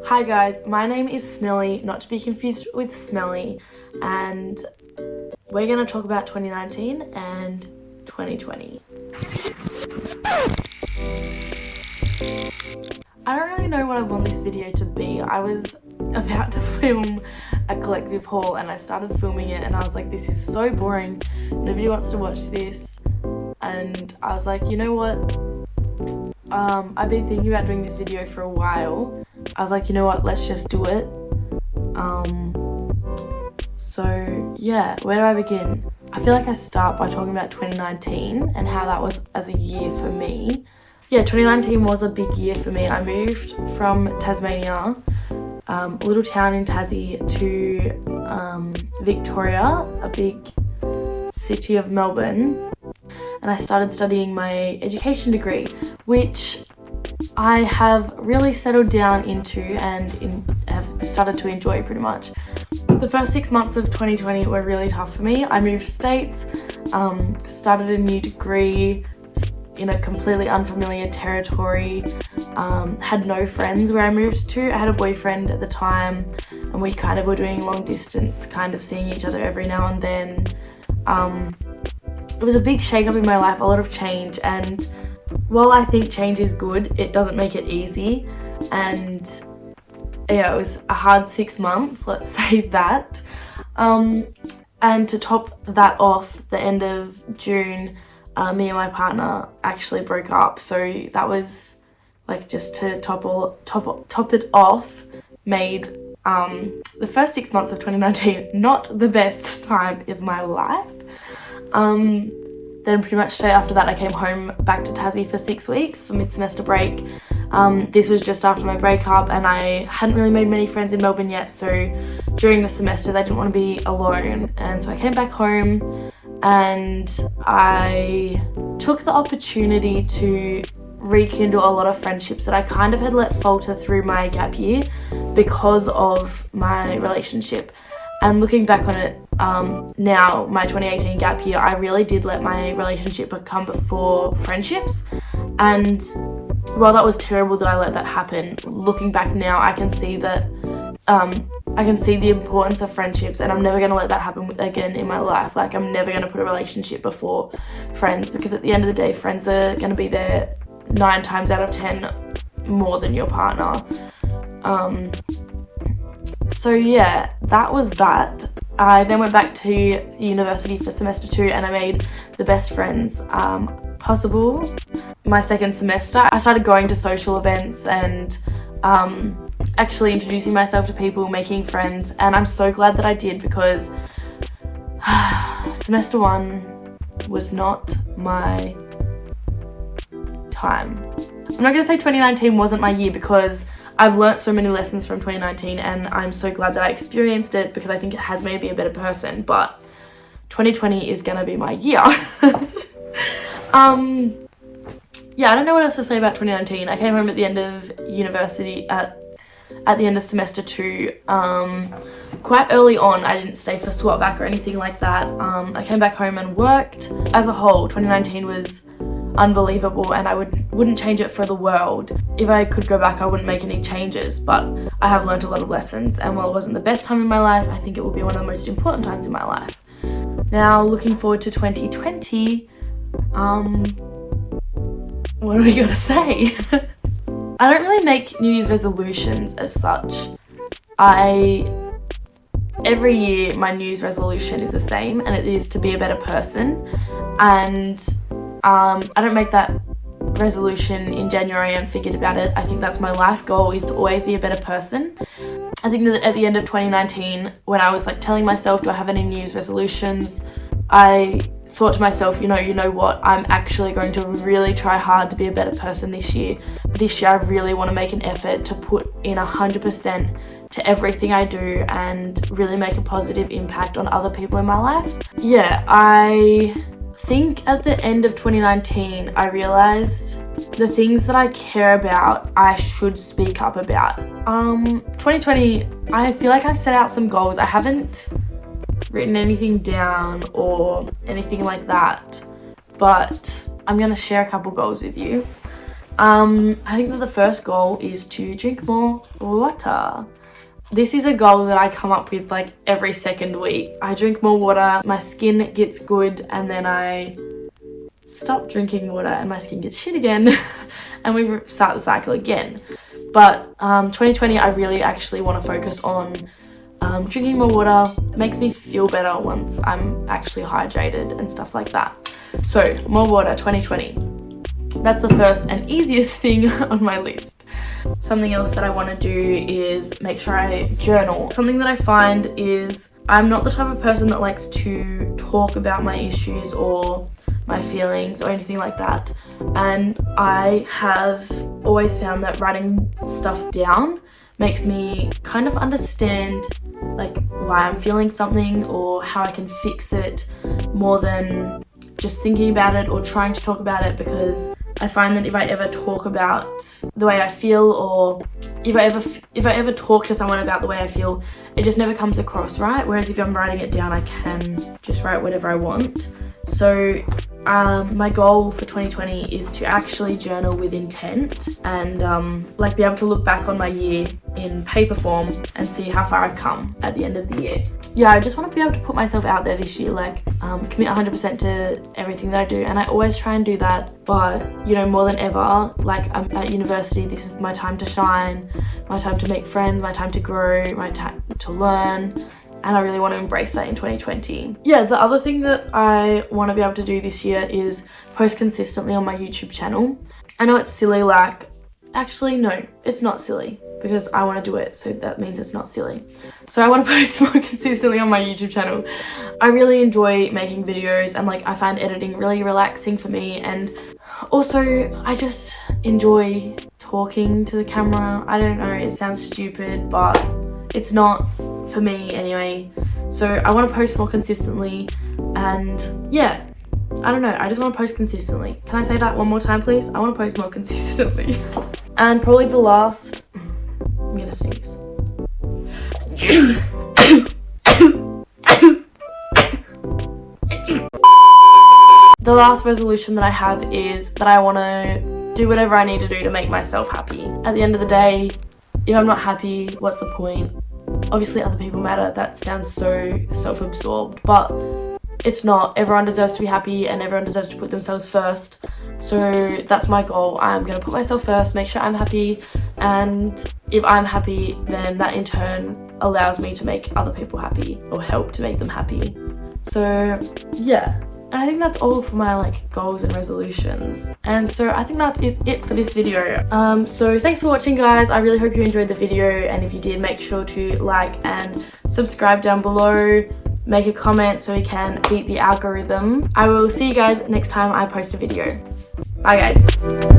Hi guys, my name is Snelly, not to be confused with Smelly, and we're going to talk about 2019 and 2020. I don't really know what I want this video to be. I was about to film a collective haul and I started filming it and I was like, this is so boring, nobody wants to watch this, and I was like, you know what, I've been thinking about doing this video for a while. I was like, you know what, let's just do it. So yeah, where do I begin? I feel like I start by talking about 2019 and how that was as a year for me. Yeah, 2019 was a big year for me. I moved from Tasmania, a little town in Tassie, to Victoria, a big city of Melbourne, and I started studying my education degree, which I have really settled down into and have started to enjoy pretty much. The first 6 months of 2020 were really tough for me. I moved states, started a new degree in a completely unfamiliar territory, had no friends where I moved to. I had a boyfriend at the time and we kind of were doing long distance, kind of seeing each other every now and then. It was a big shake up in my life, a lot of change, and while I think change is good, it doesn't make it easy, and yeah, it was a hard 6 months, let's say that. And to top that off, the end of June, me and my partner actually broke up, so that was like, just to top it off, made the first 6 months of 2019 not the best time of my life. Then pretty much straight after that I came home back to Tassie for 6 weeks for mid-semester break. This was just after my breakup and I hadn't really made many friends in Melbourne yet, so during the semester they didn't want to be alone, and so I came back home and I took the opportunity to rekindle a lot of friendships that I kind of had let falter through my gap year because of my relationship. And looking back on it now, my 2018 gap year, I really did let my relationship come before friendships. And while that was terrible that I let that happen, looking back now, I can see that I can see the importance of friendships, and I'm never going to let that happen again in my life. Like, I'm never going to put a relationship before friends, because at the end of the day, friends are going to be there 9 times out of 10 more than your partner. So yeah, that was that. I then went back to university for semester 2 and I made the best friends possible. My second semester, I started going to social events and actually introducing myself to people, making friends, and I'm so glad that I did, because semester 1 was not my time. I'm not going to say 2019 wasn't my year, because I've learnt so many lessons from 2019 and I'm so glad that I experienced it, because I think it has made me a better person, but 2020 is gonna be my year. Yeah, I don't know what else to say about 2019. I came home at the end of university, at the end of semester 2, quite early on. I didn't stay for swap back or anything like that. I came back home and worked. As a whole, 2019 was unbelievable and I wouldn't change it for the world. If I could go back, I wouldn't make any changes, but I have learned a lot of lessons, and while it wasn't the best time in my life, I think it will be one of the most important times in my life. Now, looking forward to 2020, what are we gonna say? I don't really make New Year's resolutions as such. Every year my New Year's resolution is the same, and it is to be a better person, and I don't make that resolution in January and forget about it. I think that's my life goal, is to always be a better person. I think that at the end of 2019, when I was like telling myself, do I have any New Year's resolutions, I thought to myself, you know what, I'm actually going to really try hard to be a better person this year. This year I really want to make an effort to put in 100% to everything I do and really make a positive impact on other people in my life. Yeah, I think at the end of 2019 I realized the things that I care about I should speak up about. 2020, I feel like I've set out some goals. I haven't written anything down or anything like that, but I'm gonna share a couple goals with you. I think that the first goal is to drink more water. This is a goal that I come up with like every second week. I drink more water, my skin gets good, and then I stop drinking water and my skin gets shit again and we start the cycle again. But 2020, I really actually want to focus on drinking more water. It makes me feel better once I'm actually hydrated and stuff like that. So more water, 2020. That's the first and easiest thing on my list. Something else that I want to do is make sure I journal. Something that I find is I'm not the type of person that likes to talk about my issues or my feelings or anything like that. And I have always found that writing stuff down makes me kind of understand like why I'm feeling something or how I can fix it more than just thinking about it or trying to talk about it, because I find that if I ever talk about the way I feel, or if I ever talk to someone about the way I feel, it just never comes across right. Whereas if I'm writing it down, I can just write whatever I want. So my goal for 2020 is to actually journal with intent and like be able to look back on my year in paper form and see how far I've come at the end of the year. Yeah, I just want to be able to put myself out there this year, like commit 100% to everything that I do, and I always try and do that. But you know, more than ever, like I'm at university, this is my time to shine, my time to make friends, my time to grow, my time to learn. And I really want to embrace that in 2020. Yeah, the other thing that I want to be able to do this year is post consistently on my YouTube channel. I know it's silly, like, actually no, it's not silly, because I want to do it, so that means it's not silly. So I want to post more consistently on my YouTube channel. I really enjoy making videos, and like I find editing really relaxing for me, and also I just enjoy talking to the camera. I don't know, it sounds stupid, but it's not for me anyway. So I want to post more consistently, and yeah, I don't know, I just want to post consistently. Can I say that one more time, please? I want to post more consistently. And probably the last, I'm gonna sneeze. The last resolution that I have is that I want to do whatever I need to do to make myself happy. At the end of the day, if I'm not happy, what's the point? Obviously other people matter. That sounds so self-absorbed, but it's not. Everyone deserves to be happy and everyone deserves to put themselves first. So that's my goal. I'm gonna put myself first, make sure I'm happy, and if I'm happy, then that in turn allows me to make other people happy or help to make them happy. So yeah, and I think that's all for my like goals and resolutions. And so I think that is it for this video. So thanks for watching, guys. I really hope you enjoyed the video, and if you did, make sure to like and subscribe down below. Make a comment so we can beat the algorithm. I will see you guys next time I post a video. Bye guys.